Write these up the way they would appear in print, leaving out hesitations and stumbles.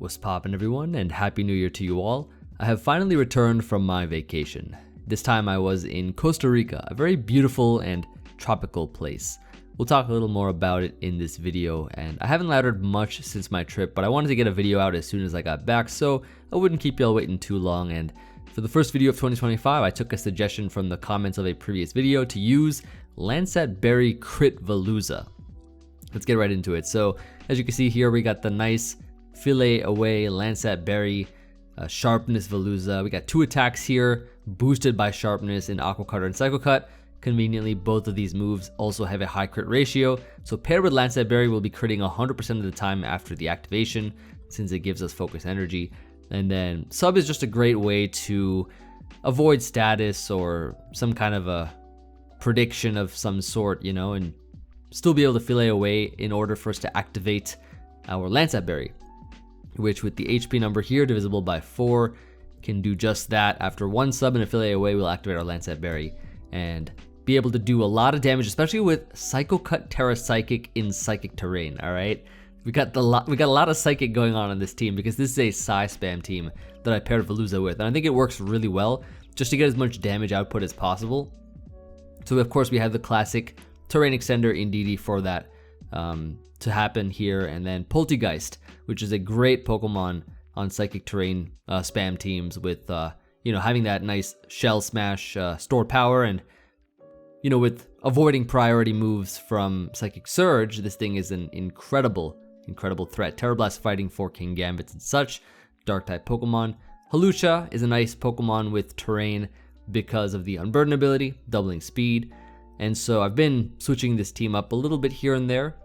What's poppin', everyone, and Happy New Year to you all. I have finally returned from my vacation. This time I was in Costa Rica, a very beautiful and tropical place. We'll talk a little more about it in this video, and I haven't laddered much since my trip, but I wanted to get a video out as soon as I got back so I wouldn't keep y'all waiting too long. And for the first video of 2025, I took a suggestion from the comments of a previous video to use Lansat Berry Veluza. Let's get right into it. So as you can see here, we got the nice Fillet away Lansat Berry Sharpness Veluza. We got two attacks here, boosted by Sharpness in Aqua Cutter and Psycho Cut. Conveniently, both of these moves also have a high crit ratio, so paired with Lansat Berry, we'll be critting 100% of the time after the activation, since it gives us focus energy. And then sub is just a great way to avoid status or some kind of a prediction of some sort, you know, and still be able to fillet away in order for us to activate our Lansat Berry, which with the HP number here divisible by 4 can do just that. After one sub and a fillet away, we'll activate our Lansat Berry and be able to do a lot of damage, especially with Psycho Cut Tera Psychic in Psychic terrain. All right, we got a lot of Psychic going on this team because this is a Psyspam team that I paired Veluza with, and I think it works really well just to get as much damage output as possible. So of course we have the classic terrain extender Indigo for that to happen here, and then Polteageist, which is a great Pokemon on Psychic terrain spam teams with you know, having that nice shell smash store power, and you know, with avoiding priority moves from Psychic Surge, this thing is an incredible threat. Terra Blast fighting for King Gambits and such, dark type Pokemon. Hawlucha is a nice Pokemon with terrain because of the Unburden ability, doubling speed. And so I've been switching this team up a little bit here and there.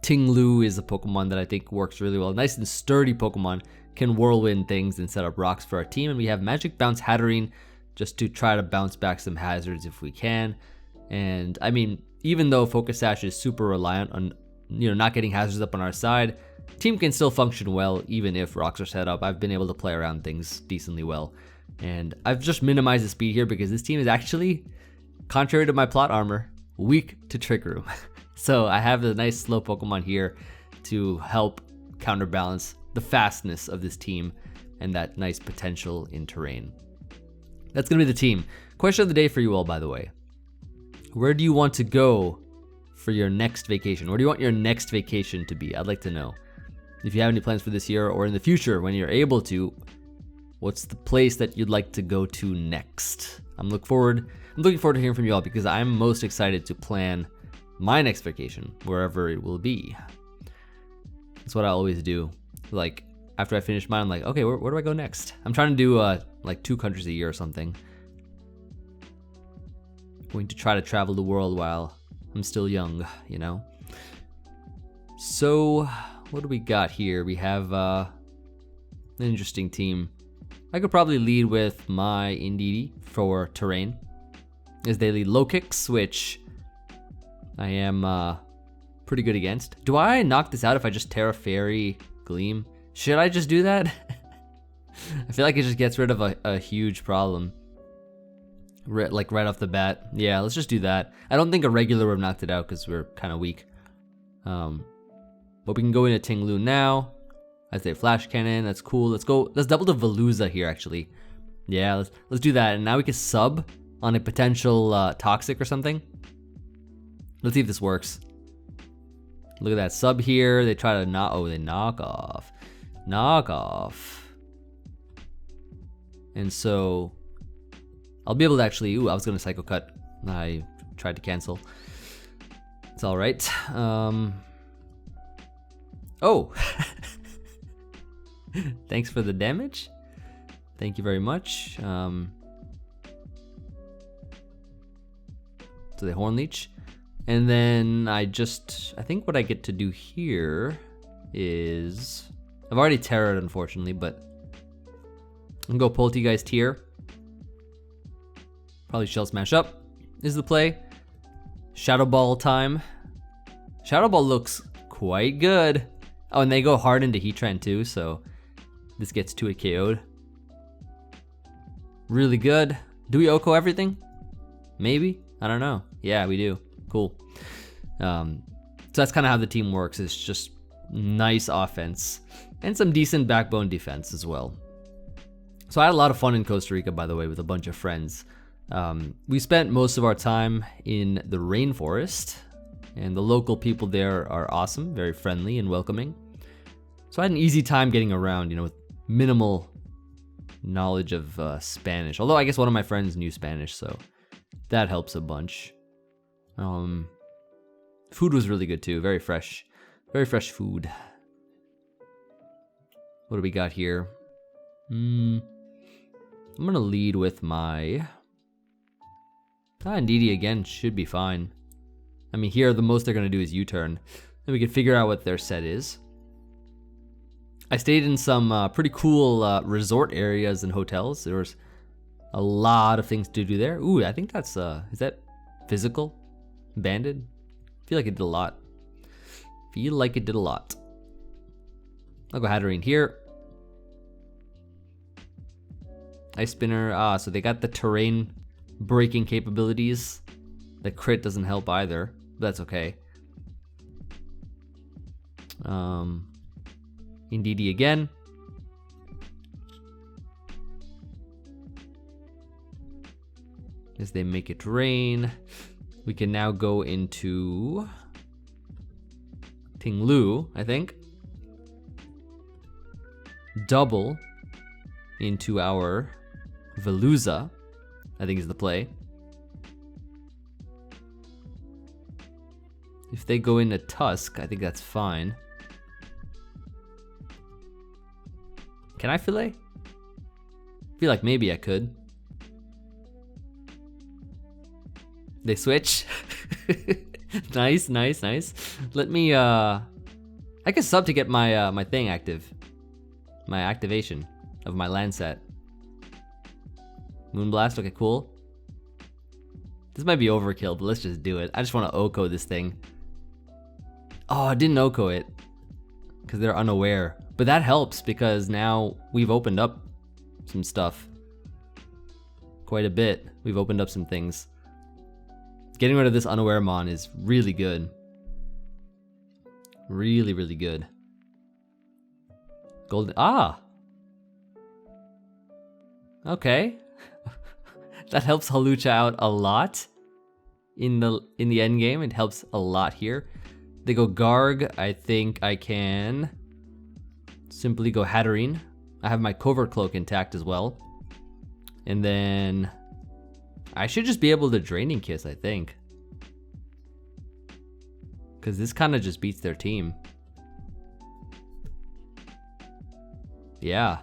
Tinglu is a Pokemon that I think works really well. Nice and sturdy Pokemon, can whirlwind things and set up rocks for our team. And we have Magic Bounce Hatterene just to try to bounce back some hazards if we can. And I mean, even though Focus Sash is super reliant on, you know, not getting hazards up on our side, team can still function well even if rocks are set up. I've been able to play around things decently well. And I've just minimized the speed here because this team is actually, contrary to my plot armor, weak to Trick Room. So I have the nice slow Pokemon here to help counterbalance the fastness of this team and that nice potential in terrain. That's gonna be the team. Question of the day for you all, by the way. Where do you want to go for your next vacation? Where do you want your next vacation to be? I'd like to know. If you have any plans for this year or in the future when you're able to, what's the place that you'd like to go to next? I'm looking forward to hearing from you all because I'm most excited to plan my next vacation, wherever it will be. That's what I always do. Like, after I finish mine, I'm like, okay, where do I go next? I'm trying to do like 2 countries a year or something. Going to try to travel the world while I'm still young, you know? So, what do we got here? We have an interesting team. I could probably lead with my Indigo for terrain, as they lead low kicks, which I am pretty good against. Do I knock this out if I just Tera Fairy Gleam? Should I just do that? I feel like it just gets rid of a huge problem. Like right off the bat. Yeah, let's just do that. I don't think a regular would have knocked it out because we're kind of weak. But we can go into Tinglu now. I say Flash Cannon, that's cool. Let's double the Veluza here actually. Yeah, let's do that. And now we can sub on a potential Toxic or something. Let's see if this works. Look at that sub here. They try to they knock off. Knock off. And so I'll be able to actually, I was gonna Psycho Cut. I tried to cancel. It's all right. Oh. Thanks for the damage. Thank you very much. So the Horn Leech. And then I think what I get to do here is, I've already Terra'd unfortunately, but I can go Polteageist here. Probably Shell Smash up is the play. Shadow Ball time. Shadow Ball looks quite good. Oh, and they go hard into Heatran too, so this gets 2-hit KO'd. Really good. Do we Oko everything? Maybe? I don't know. Yeah, we do. Cool. So that's kind of how the team works. It's just nice offense. and some decent backbone defense as well. So I had a lot of fun in Costa Rica, by the way, with a bunch of friends. We spent most of our time in the rainforest, and the local people there are awesome, very friendly and welcoming. So I had an easy time getting around, you know, with minimal knowledge of Spanish. Although I guess one of my friends knew Spanish, so that helps a bunch. Food was really good too, very fresh food. What do we got here? I'm gonna lead with my Ndidi again, should be fine. I mean, here the most they're gonna do is U-turn. Then we can figure out what their set is. I stayed in some pretty cool resort areas and hotels. There was a lot of things to do there. Ooh, I think that's, is that physical? Banded? I feel like it did a lot. I'll go Hatterene here. Ice Spinner, so they got the terrain breaking capabilities. The crit doesn't help either, but that's okay. Ndidi again. As they make it rain, we can now go into Tinglu, I think. Double into our Veluza, I think is the play. If they go into Tusk, I think that's fine. Can I Fillet? I feel like maybe I could. They switch. Nice. Let me I can sub to get my my thing active. My activation of my Lansat. Moonblast, okay, cool. This might be overkill, but let's just do it. I just want to Oko this thing. Oh, I didn't Oko it because they're unaware. But that helps because now we've opened up some stuff. Quite a bit. We've opened up some things. Getting rid of this unaware mon is really good. Really good. Golden, okay. That helps Hawlucha out a lot in the end game. It helps a lot here. They go Garg. I think I can simply go Hatterene. I have my Covert Cloak intact as well. And then I should just be able to Draining Kiss, I think. Because this kind of just beats their team. Yeah.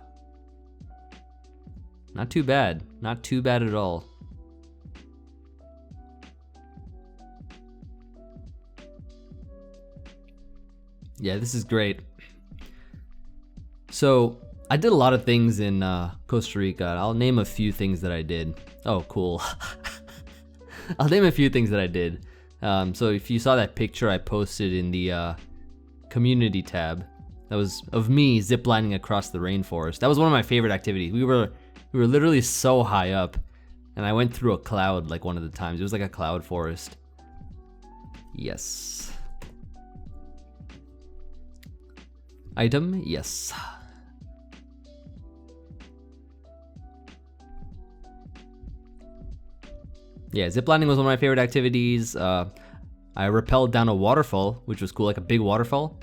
Not too bad. Not too bad at all. Yeah, this is great. So, I did a lot of things in Costa Rica. I'll name a few things that I did. Oh, cool. I'll name a few things that I did. So if you saw that picture I posted in the community tab, that was of me ziplining across the rainforest. That was one of my favorite activities. We were literally so high up, and I went through a cloud like one of the times. It was like a cloud forest. Yes. Item, yes. Yeah, ziplining was one of my favorite activities. I rappelled down a waterfall, which was cool, like a big waterfall.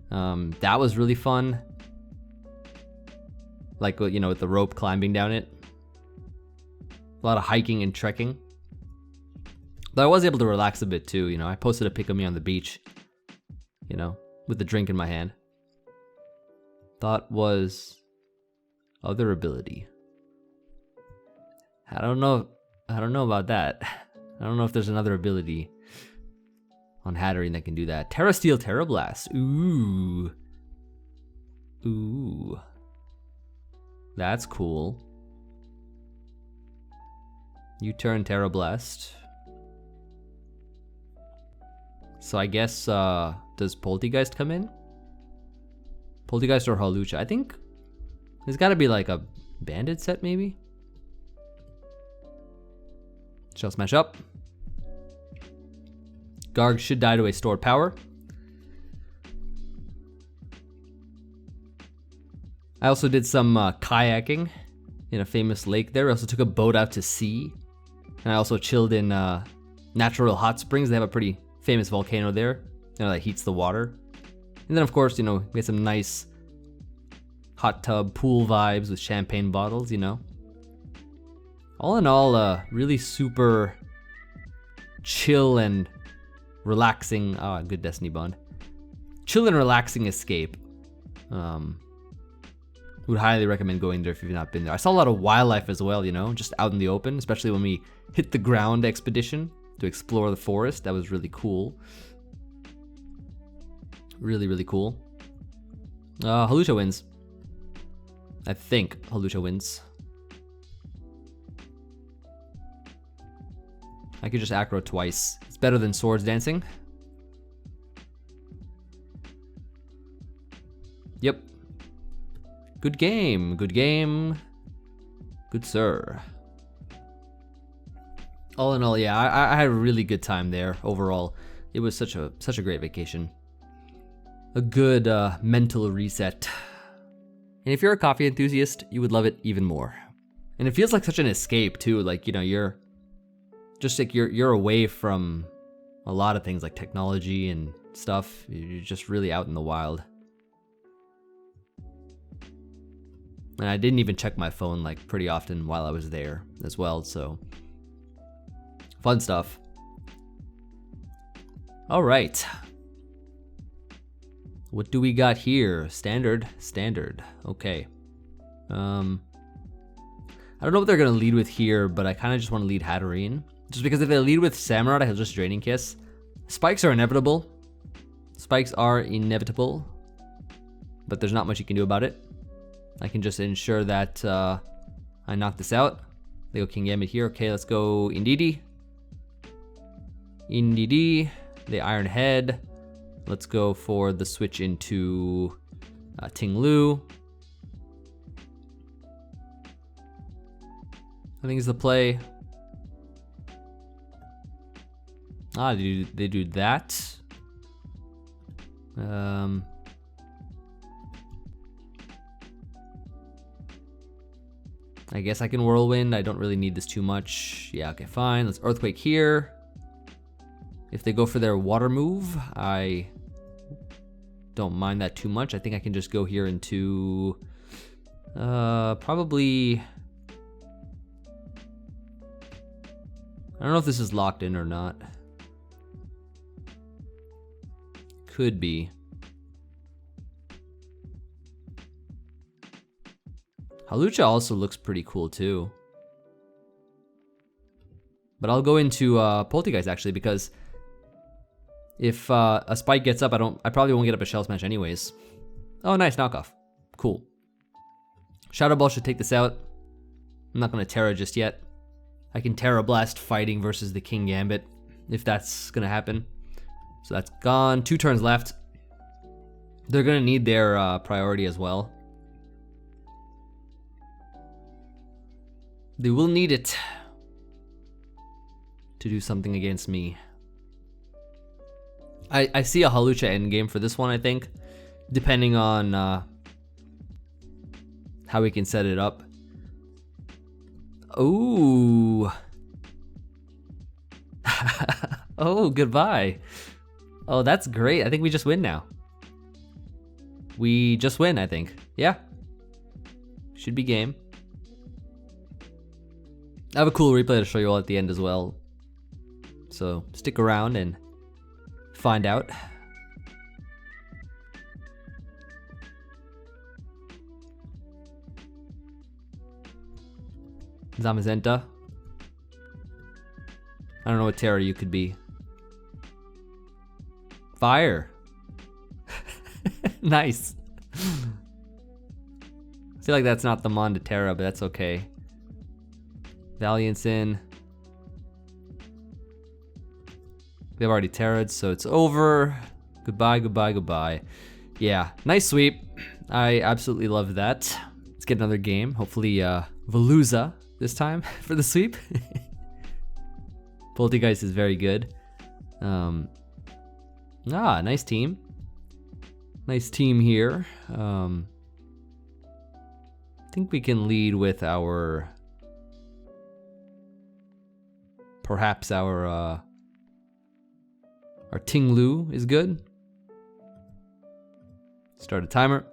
That was really fun. Like, you know, with the rope climbing down it. A lot of hiking and trekking. But I was able to relax a bit too, you know. I posted a pic of me on the beach, you know, with the drink in my hand. Thought was other ability. I don't know about that. I don't know if there's another ability on Hatterene that can do that. Tera Steel, Tera Blast. Ooh. That's cool. U-turn, Tera Blast. So I guess, does Polteageist come in? Polteageist or Hawlucha? I think there's gotta be like a banded set maybe? Shell Smash up. Garg should die to a stored power. I also did some kayaking in a famous lake there. I also took a boat out to sea. And I also chilled in natural hot springs. They have a pretty famous volcano there, you know, that heats the water. And then of course, you know, we had some nice hot tub pool vibes with champagne bottles, you know. All in all, really super chill and relaxing. Good Destiny bond. Chill and relaxing escape. Would highly recommend going there if you've not been there. I saw a lot of wildlife as well, you know, just out in the open, especially when we hit the ground expedition to explore the forest. That was really cool. Really, really cool. Hawlucha wins. I think Hawlucha wins. I could just aggro twice. It's better than swords dancing. Yep. Good game, good game. Good sir. All in all, yeah, I had a really good time there overall. It was such a great vacation. A good mental reset. And if you're a coffee enthusiast, you would love it even more. And it feels like such an escape too. Like, you know, you're just like you're away from a lot of things like technology and stuff. You're just really out in the wild. And I didn't even check my phone like pretty often while I was there as well, so fun stuff. All right. What do we got here? Standard. Okay. I don't know what they're gonna lead with here, but I kind of just want to lead Hatterene. Just because if they lead with Samurott, I will just Draining Kiss. Spikes are inevitable. But there's not much you can do about it. I can just ensure that I knock this out. They go King Gambit here. Okay, let's go Indeedee. They Iron Head. Let's go for the switch into Ting Lu. I think is the play. They do that. I guess I can Whirlwind. I don't really need this too much. Yeah, okay, fine. Let's Earthquake here. If they go for their water move, I don't mind that too much. I think I can just go here into probably. I don't know if this is locked in or not. Could be. Hawlucha also looks pretty cool too. But I'll go into Polteageist actually, because if a Spike gets up, I probably won't get up a Shell Smash anyways. Oh, nice knockoff. Cool. Shadow Ball should take this out. I'm not gonna Tera just yet. I can Tera Blast fighting versus the King Gambit if that's gonna happen. So that's gone. 2 turns left. They're gonna need their priority as well. They will need it to do something against me. I see a Hawlucha endgame for this one, I think, depending on how we can set it up. Ooh. Oh, goodbye. Oh, that's great. I think we just win now. We just win, I think. Yeah. Should be game. I have a cool replay to show you all at the end as well. So stick around and find out. Zamazenta. I don't know what Tera you could be. Fire. Nice. I feel like that's not the Mon to Tera, but that's okay. Valiant's in. They've already Terra'd, so it's over. Goodbye, goodbye, goodbye. Yeah, nice sweep. I absolutely love that. Let's get another game. Hopefully Veluza this time for the sweep. Polteageist is very good. Nice team. Nice team here. think we can lead with our... Perhaps our Ting-Lu is good. Start a timer.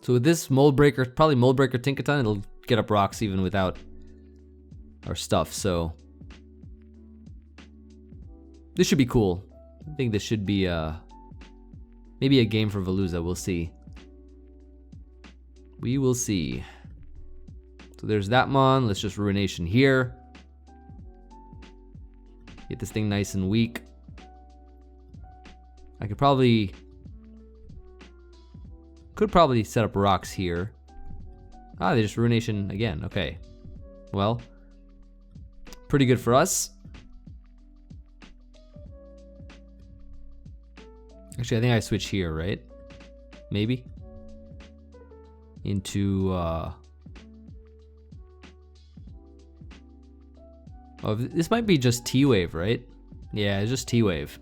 So with this Mold Breaker, probably Mold Breaker Tinkaton, it'll get up rocks even without our stuff, so... This should be cool. I think this should be maybe a game for Veluza, we'll see. We will see. So there's that mon, let's just Ruination here. Get this thing nice and weak. I could probably set up rocks here. Ah, they just Ruination again, okay. Well, pretty good for us. Actually, I think I switch here, right? Maybe? Into, oh, this might be just T-Wave, right? Yeah, it's just T-Wave.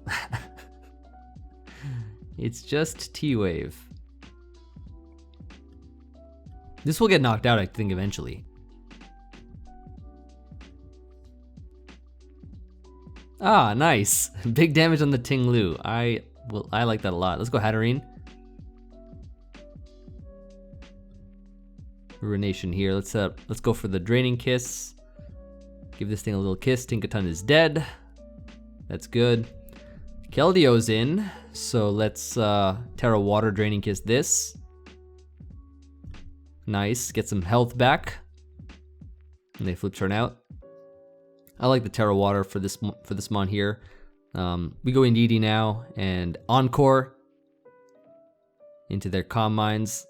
It's just T-Wave. This will get knocked out, I think, eventually. Ah, nice. Big damage on the Ting-Lu. I like that a lot. Let's go Hatterene. Ruination here. Let's go for the Draining Kiss. Give this thing a little kiss. Tinkaton is dead. That's good. Keldio's in, so let's Tera Water Draining Kiss this. Nice. Get some health back. And they flip turn out. I like the Tera Water for this mon here. We go Indeedee now and Encore into their Calm Minds.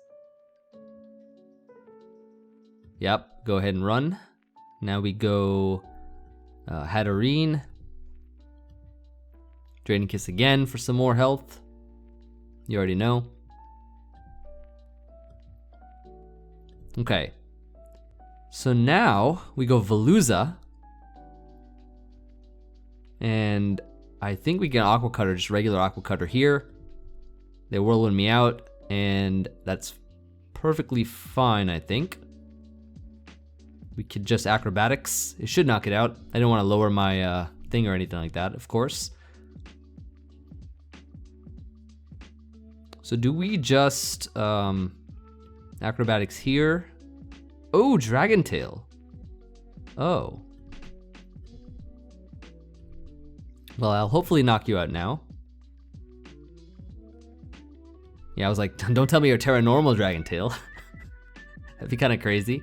Yep, go ahead and run. Now we go Hatterene. Draining Kiss again for some more health. You already know. Okay. So now we go Veluza. And I think we get Aqua Cutter, just regular Aqua Cutter here. They Whirlwind me out, and that's perfectly fine, I think. We could just Acrobatics. It should knock it out. I don't want to lower my thing or anything like that, of course. So do we just Acrobatics here? Oh, Dragon Tail. Oh. Well, I'll hopefully knock you out now. Yeah, I was like, don't tell me you're Tera Normal Dragon Tail. That'd be kind of crazy.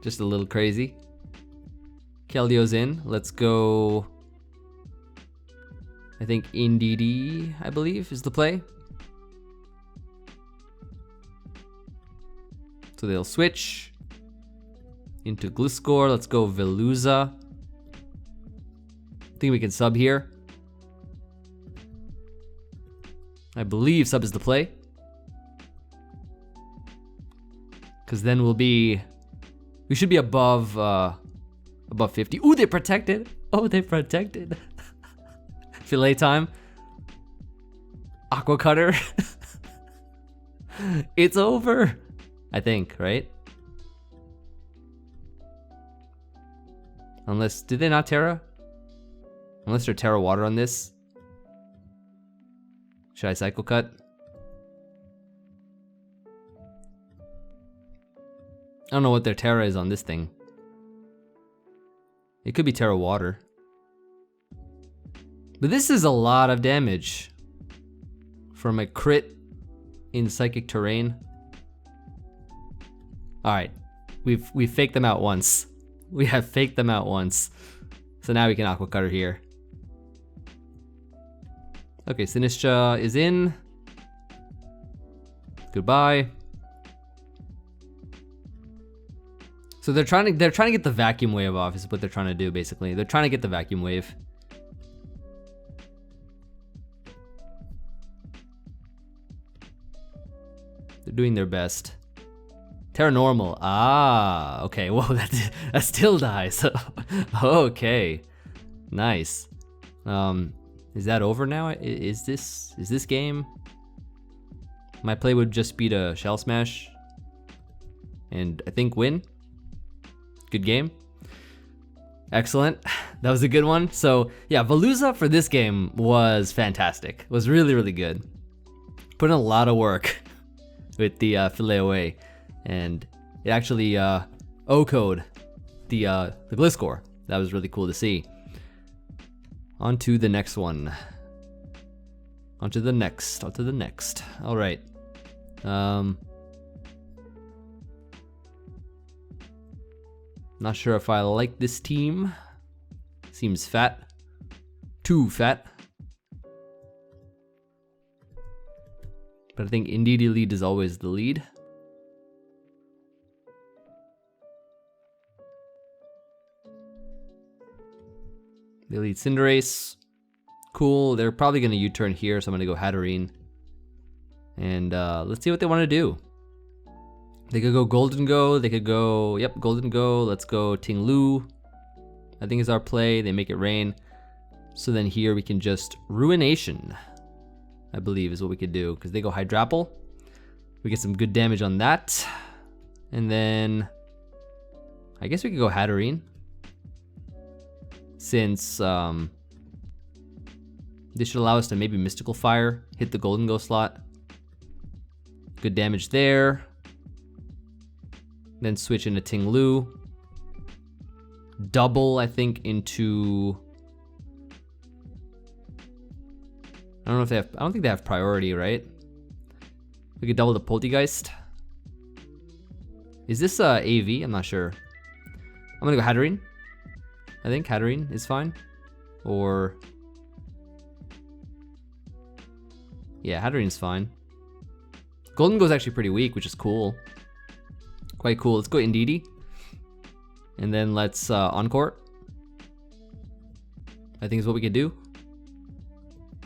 Just a little crazy. Keldio's in. Let's go. I think Indeedee, I believe, is the play. So they'll switch into Gliscor. Let's go Veluza. I think we can sub here. I believe sub is the play. Because then we should be above 50. Ooh, they protected. Oh, they protected. Fillet time. Aqua Cutter. It's over. I think, right? Unless, did they not Tera? Unless they're Tera Water on this. Should I Cycle Cut? I don't know what their Tera is on this thing. It could be Tera Water. But this is a lot of damage from a crit in Psychic Terrain. Alright, we've faked them out once. We have faked them out once. So now we can Aqua Cutter here. Okay, Sinistra is in. Goodbye. So they're trying to get the Vacuum Wave off is what they're trying to do basically. They're trying to get the Vacuum Wave. They're doing their best. Tera Normal. Ah, okay. Whoa, that still dies. Okay, nice. Is that over now? Is this game? My play would just be to Shell Smash and I think win. Good game. Excellent. That was a good one. So yeah, Veluza for this game was fantastic. It was really, really good. Put in a lot of work with the Fillet away, and it actually O-code the Gliscor. That was really cool to see. On to the next one. On to the next. All right. Not sure if I like this team. Seems fat. Too fat. But I think Indigo lead is always the lead. They lead Cinderace. Cool, they're probably gonna U-turn here, so I'm gonna go Hatterene. And let's see what they wanna do. They could go Golden Go, they could go, yep, Golden Go, let's go Ting-Lu. I think is our play, they make it rain. So then here we can just Ruination, I believe is what we could do, because they go Hydrapple. We get some good damage on that. And then, I guess we could go Hatterene. Since this should allow us to maybe Mystical Fire, hit the Golden Go slot. Good damage there. Then switch into Ting-Lu. Double, I think, into... I don't know if they have... I don't think they have priority, right? We could double the Polteageist. Is this AV? I'm not sure. I'm gonna go Hatterene. I think Hatterene is fine. Or... yeah, Hatterene's fine. Golden Go's actually pretty weak, which is cool. Quite cool. Let's go Indigo. And then let's Encore. I think is what we could do.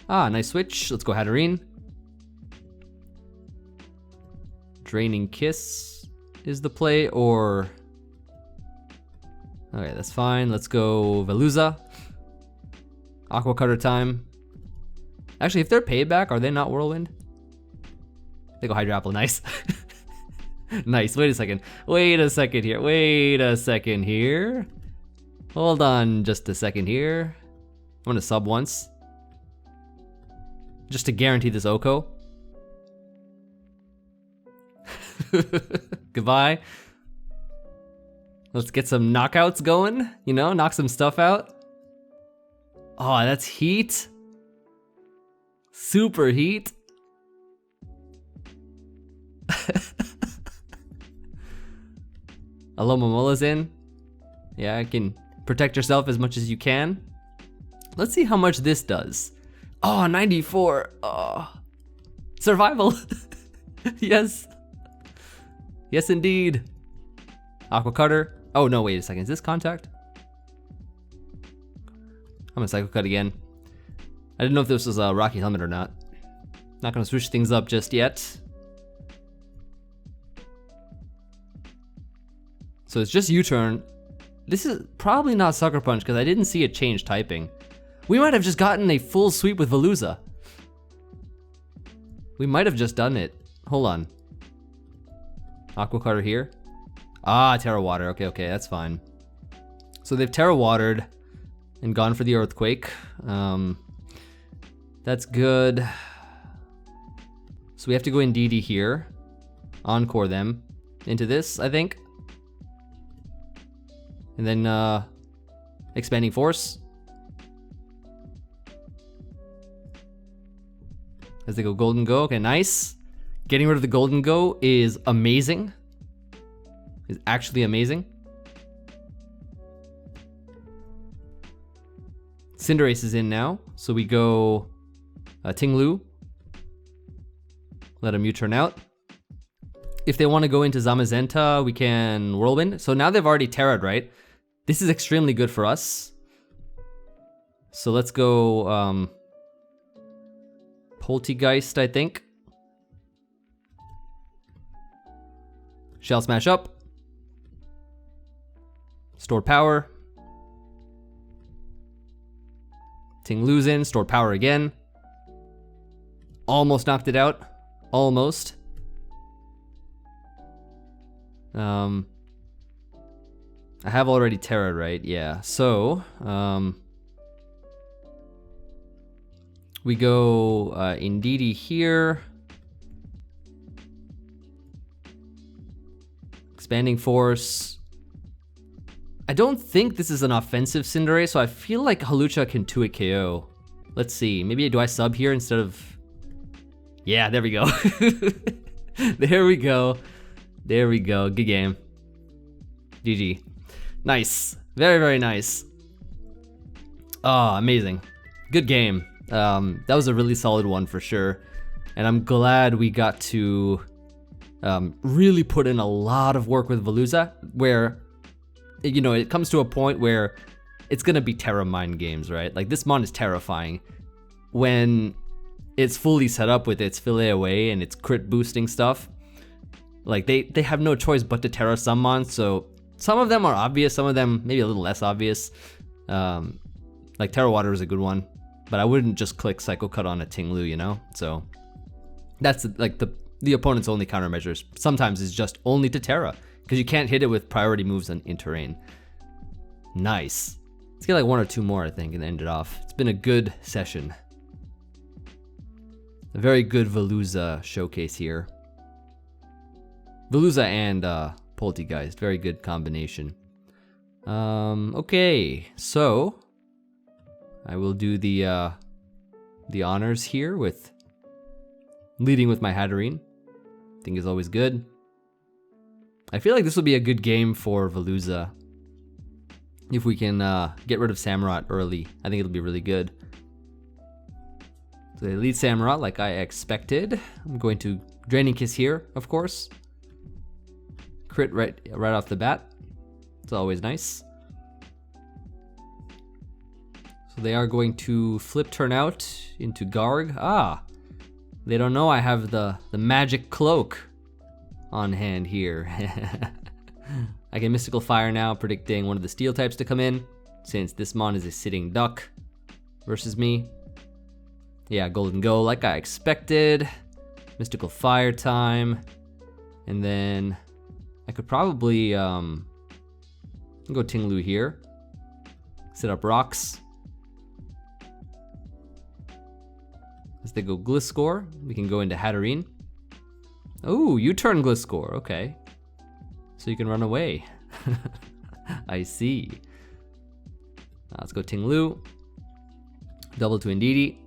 Ah, nice switch. Let's go Hatterene. Draining Kiss is the play, or... okay, that's fine. Let's go Veluza. Aqua Cutter time. Actually, if they're payback, are they not Whirlwind? They go Hydrapple, nice. Nice, wait a second here. Hold on just a second here. I'm gonna sub once. Just to guarantee this Oko. Goodbye. Let's get some knockouts going, you know, knock some stuff out. Oh, that's heat. Super heat. Alomamola's in. Yeah, I can protect yourself as much as you can. Let's see how much this does. Oh, 94. Oh. Survival. Yes. Yes, indeed. Aqua Cutter. Oh, no, wait a second. Is this contact? I'm gonna Psycho Cut again. I didn't know if this was a Rocky Helmet or not. Not gonna switch things up just yet. So it's just U-turn. This is probably not Sucker Punch because I didn't see it change typing. We might have just gotten a full sweep with Veluza. We might have just done it. Hold on. Aqua Cutter here. Ah, Tera Water. Okay, that's fine. So they've Tera Watered and gone for the Earthquake. That's good. So we have to go in DD here. Encore them into this, I think. And then Expanding Force. As they go Golden Go. Okay, nice. Getting rid of the Golden Go is amazing. Is actually amazing. Cinderace is in now. So we go Ting-Lu. Let him U-turn out. If they want to go into Zamazenta, we can Whirlwind. So now they've already Terra'd, right? This is extremely good for us. So let's go Polteageist, I think. Shell Smash up. Stored power. Ting-Lu's in, stored power again. Almost knocked it out. Almost. I have already Tera, right? Yeah. So, we go Indigo here. Expanding Force. I don't think this is an offensive Cinderace, so I feel like Hawlucha can 2-hit KO. Let's see. Maybe do I sub here instead of... Yeah, there we go. There we go. There we go. Good game. GG. Nice. Very, very nice. Oh, amazing. Good game. That was a really solid one for sure. And I'm glad we got to really put in a lot of work with Veluza, where, you know, it comes to a point where it's gonna be Tera mind games, right? Like, this mon is terrifying. When it's fully set up with its Fillet away and its crit boosting stuff, like, they have no choice but to Tera some mons, so some of them are obvious, some of them maybe a little less obvious. Like Tera Water is a good one, but I wouldn't just click Psycho Cut on a Tinglu, you know? So that's like the opponent's only countermeasures. Sometimes it's just only to Tera, because you can't hit it with priority moves in terrain. Nice. Let's get like 1 or 2 more, I think, and end it off. It's been a good session. A very good Veluza showcase here. Veluza and Polteageist, very good combination. Okay, so I will do the honors here with leading with my Hatterene. I think is always good. I feel like this will be a good game for Veluza. If we can get rid of Samurott early, I think it'll be really good. So they lead Samurott like I expected. I'm going to Draining Kiss here, of course. Crit right off the bat. It's always nice. So they are going to flip turn out into Garg. Ah, they don't know I have the magic cloak on hand here. I can Mystical Fire now, predicting one of the steel types to come in, since this mon is a sitting duck versus me. Yeah, Golden Go like I expected. Mystical Fire time. And then I could probably go Tinglu here. Set up rocks. As they go Gliscor, we can go into Hatterene. Oh, you turn Gliscor, okay. So you can run away. I see. Let's go Tinglu. Double to Indigo.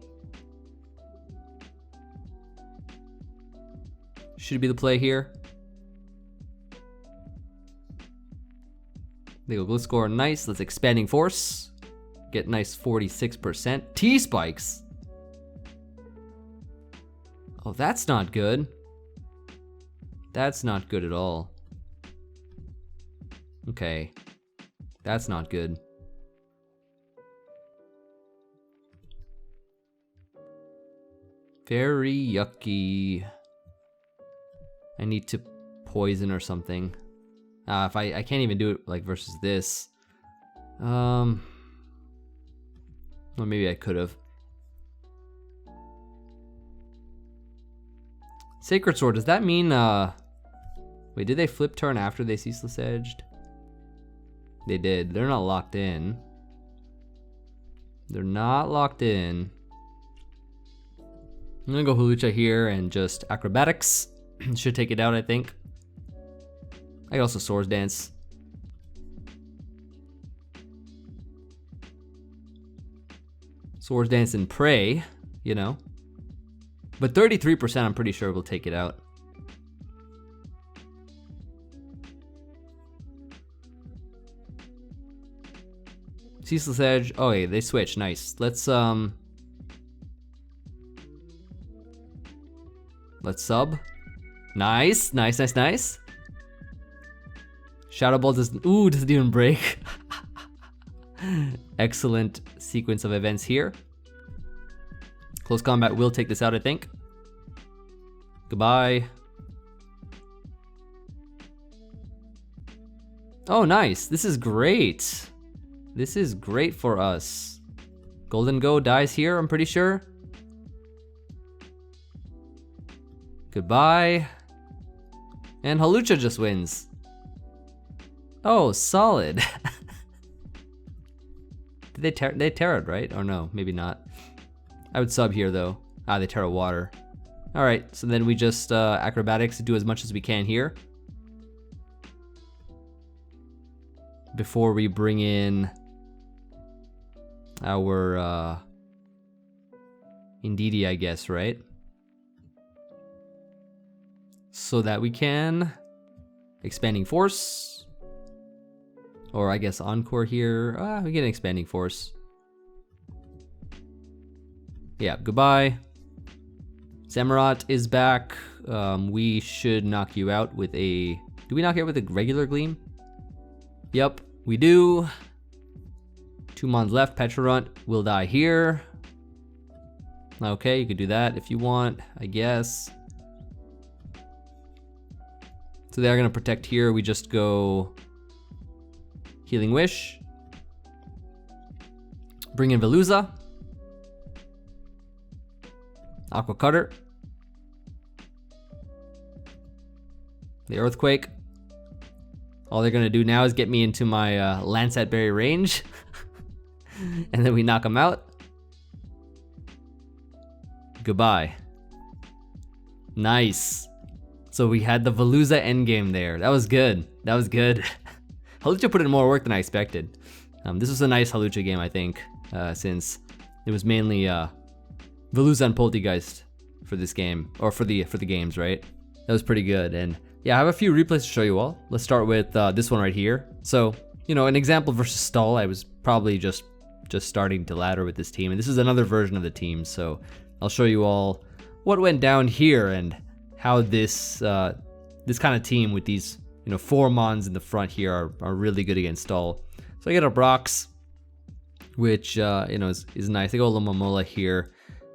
Should be the play here. They go Gliscor, nice. Let's Expanding Force. Get nice 46%. T-Spikes. Oh, that's not good. That's not good at all. Okay. That's not good. Very yucky. I need to poison or something. If I can't even do it like versus this. Or maybe I could have. Sacred Sword, does that mean wait, did they flip turn after they Ceaseless Edged? They did. They're not locked in. They're not locked in. I'm gonna go Hawlucha here and just Acrobatics. Should take it out, I think. I can also Swords Dance. Swords Dance and Pray, you know. But 33% I'm pretty sure will take it out. Ceaseless Edge. Oh, yeah, they switch. Nice. Let's sub. Nice, nice, nice, nice. Shadow Ball doesn't even break. Excellent sequence of events here. Close Combat will take this out, I think. Goodbye. Oh, nice. This is great. This is great for us. Golden Go dies here, I'm pretty sure. Goodbye. And Hawlucha just wins. Oh, solid. Did they Tera'd, right? Or no, maybe not. I would sub here though. Ah, they Tera water. Alright, so then we just acrobatics to do as much as we can here. Before we bring in our Indigo, I guess, right? So that we can expanding force, or I guess encore here. We get an expanding force. Yeah, goodbye. Samurott is back. We should knock you out with a. Do we knock you out with a regular gleam? Yep, we do. 2 mons left. Petrarunt will die here. Okay, you could do that if you want, I guess. So they are gonna protect here. We just go Healing Wish. Bring in Veluza. Aqua Cutter. The Earthquake. All they're gonna do now is get me into my Lansat Berry range. And then we knock them out. Goodbye. Nice. So we had the Veluza endgame there. That was good. That was good. Hawlucha put in more work than I expected. This was a nice Hawlucha game, I think, since it was mainly Veluza and Polteageist for this game, or for the games, right? That was pretty good. And yeah, I have a few replays to show you all. Let's start with this one right here. So, you know, an example versus stall. I was probably just starting to ladder with this team, and this is another version of the team. So I'll show you all what went down here and how this this kind of team with these 4 mons in the front here are really good against stall. So I get up rocks, which is nice. I go Lomomola here.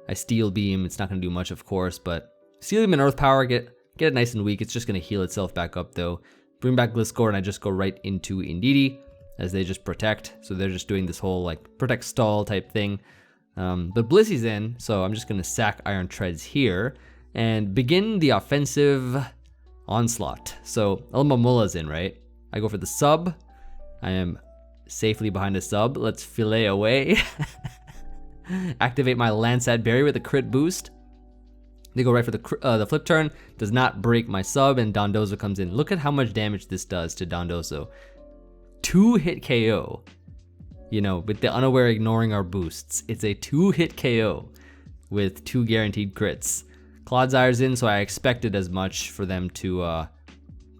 I Steel Beam. It's not going to do much, of course, but Steel Beam and Earth Power get it nice and weak. It's just going to heal itself back up though. Bring back Gliscor and I just go right into Indigo as they just protect. So they're just doing this whole like protect stall type thing. But Blissey's in, so I'm just going to sack Iron Treads here and begin the offensive onslaught. So Elmamola's in, right? I go for the sub. I am safely behind the sub. Let's fillet away. Activate my Lansat Berry with a crit boost. They go right for the flip turn. Does not break my sub, and Dondozo comes in. Look at how much damage this does to Dondozo. 2-hit KO. With the unaware ignoring our boosts. It's a 2-hit KO with 2 guaranteed crits. Clodzire's in, so I expected as much for them to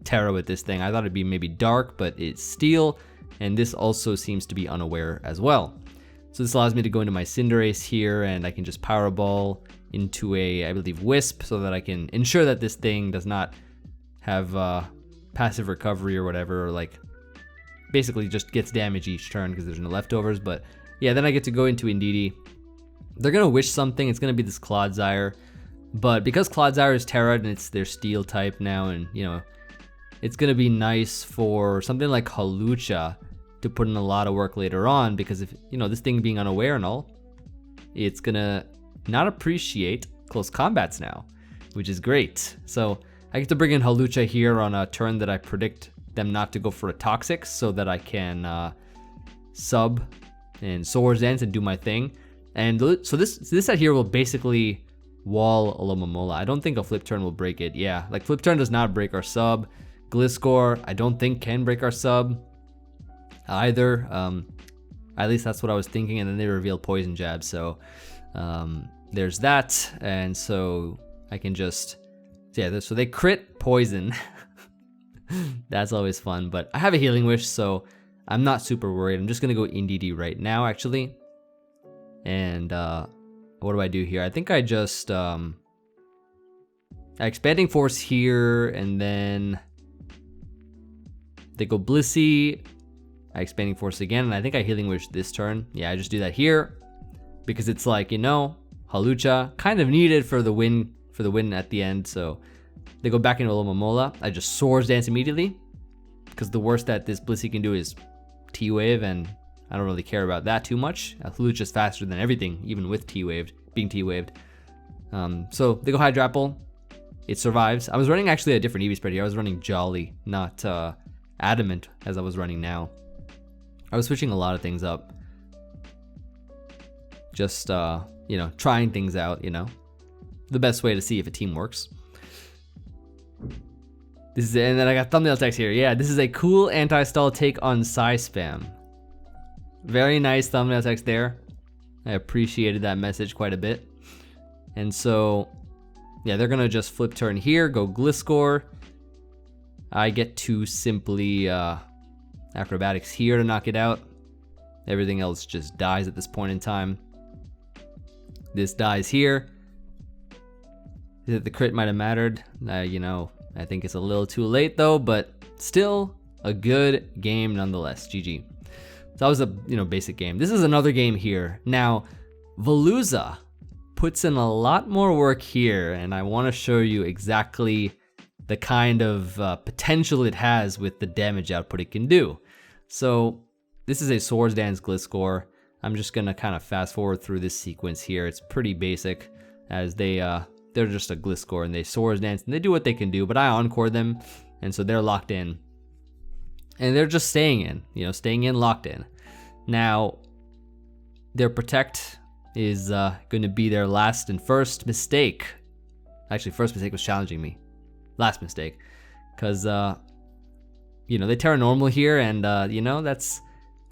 Tera with this thing. I thought it'd be maybe dark, but it's steel, and this also seems to be unaware as well. So this allows me to go into my Cinderace here, and I can just Power Ball into a, I believe, Wisp, so that I can ensure that this thing does not have passive recovery or whatever, or like basically just gets damage each turn because there's no leftovers. But yeah, then I get to go into Indigo. They're gonna wish something. It's gonna be this Clodsire, but because Clodsire is Tera and it's their Steel type now, and it's gonna be nice for something like Hawlucha to put in a lot of work later on, because if this thing being unaware and all, it's gonna not appreciate close combats now, which is great. So I get to bring in Hawlucha here on a turn that I predict them not to go for a Toxic, so that I can sub and Swords Dance and do my thing. And so this set here will basically wall a Lomomola. I don't think a flip turn will break it. Yeah, like flip turn does not break our sub. Gliscor I don't think can break our sub either. At least that's what I was thinking, and then they reveal Poison Jab, so there's that. And so I can just, so they crit poison. That's always fun, but I have a Healing Wish, so I'm not super worried. I'm just gonna go Indigo right now, actually. And what do I do here? I think I just Expanding Force here, and then they go Blissey. I Expanding Force again, and I think I Healing Wish this turn. Yeah, I just do that here because it's like, Hawlucha kind of needed for the win at the end. So they go back into Lomomola. I just Swords Dance immediately because the worst that this Blissey can do is T-Wave, and I don't really care about that too much. Hawlucha's faster than everything, even with being T-Waved. So they go Hydrapple, it survives. I was running actually a different Emvee spread here. I was running Jolly, not Adamant as I was running now. I was switching a lot of things up. Just, you know, trying things out, you know. The best way to see if a team works. This is, and then I got thumbnail text here. Yeah, this is a cool anti-stall take on Psyspam. Very nice thumbnail text there. I appreciated that message quite a bit. And so, yeah, they're gonna just flip turn here, go Gliscor. I get to simply acrobatics here to knock it out. Everything else just dies at this point in time. This dies here. The crit might have mattered. You know, I think it's a little too late though, but still a good game nonetheless. GG. So that was a, you know, basic game. This is another game here. Now, Veluza puts in a lot more work here, and I want to show you exactly the kind of potential it has with the damage output it can do. So this is a Swords Dance Gliscor. I'm just gonna kind of fast forward through this sequence here. It's pretty basic, as they're just a Gliscor and they Swords Dance and they do what they can do, but I encore them, and so they're locked in. And they're just staying in, you know, staying in, locked in. Now, their Protect is going to be their last and first mistake. Actually, first mistake was challenging me. Last mistake. Because, you know, they Tera normal here, and, you know, it's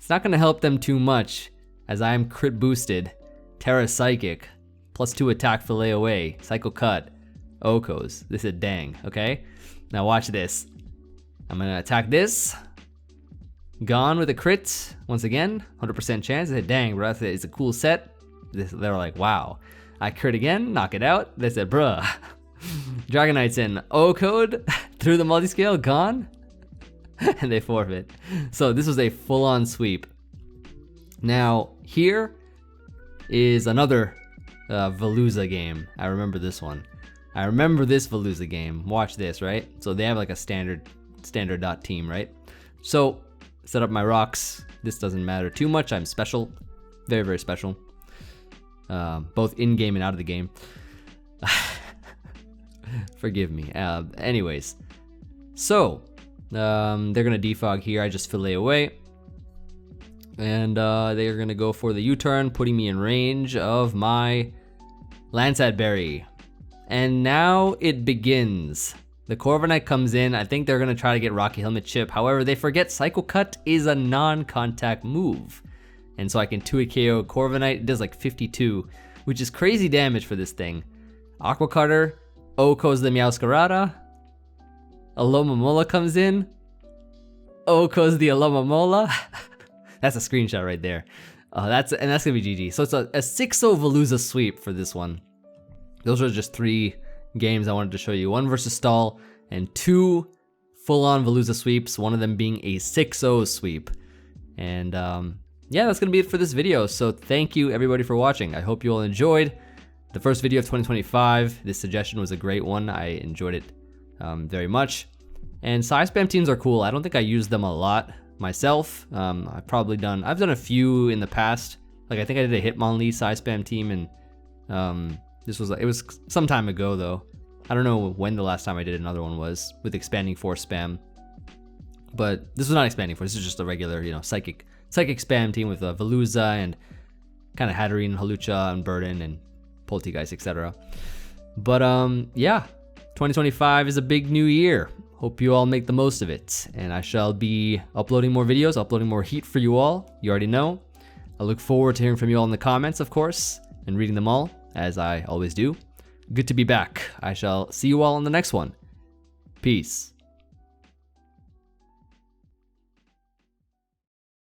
not going to help them too much, as I am crit boosted. Tera Psychic, +2 attack, Fillet away, Psycho Cut, Okos. This is dang, okay? Now watch this. I'm going to attack this. Gone with a crit, once again, 100% chance. I said, dang, bro, it's a cool set. They were like, wow. I crit again, knock it out. They said, bruh. Dragonite's in. O-code, through the multiscale, gone. And they forfeit. So this was a full-on sweep. Now, here is another Veluza game. I remember this one. I remember this Veluza game. Watch this, right? So they have like a standard dot team, right? So, set up my rocks. This doesn't matter too much. I'm special. Very, very special. Both in-game and out of the game. Forgive me. Anyways. So, they're gonna defog here. I just Fillet away. And they're gonna go for the U-turn, putting me in range of my Lansat Berry. And now it begins. The Corviknight comes in. I think they're gonna try to get Rocky Helmet Chip. However, they forget Psycho Cut is a non-contact move. And so I can 2-hit KO Corviknight. It does like 52, which is crazy damage for this thing. Aqua Cutter, Okos the Meowscarada. Alomomola comes in. Okos the Alomomola. That's a screenshot right there. That's gonna be GG. So it's a 6-0 Veluza sweep for this one. Those are just 3 games I wanted to show you. 1 versus Stall, and 2 full-on Veluza sweeps, one of them being a 6-0 sweep. And yeah, that's gonna be it for this video. So thank you everybody for watching. I hope you all enjoyed the first video of 2025. This suggestion was a great one. I enjoyed it very much. And Psyspam teams are cool. I don't think I used them a lot myself. I've done a few in the past. Like I think I did a Hitmonlee Psyspam team, and it was some time ago though. I don't know when the last time I did another one was with Expanding Force spam. But this was not Expanding Force. This is just a regular, you know, psychic spam team with Veluza and kind of Hatterene, Hawlucha, and Burden and Polteageist, etc. But yeah, 2025 is a big new year. Hope you all make the most of it, and I shall be uploading more videos, uploading more heat for you all. You already know. I look forward to hearing from you all in the comments, of course, and reading them all, as I always do. Good to be back. I shall see you all in the next one. Peace.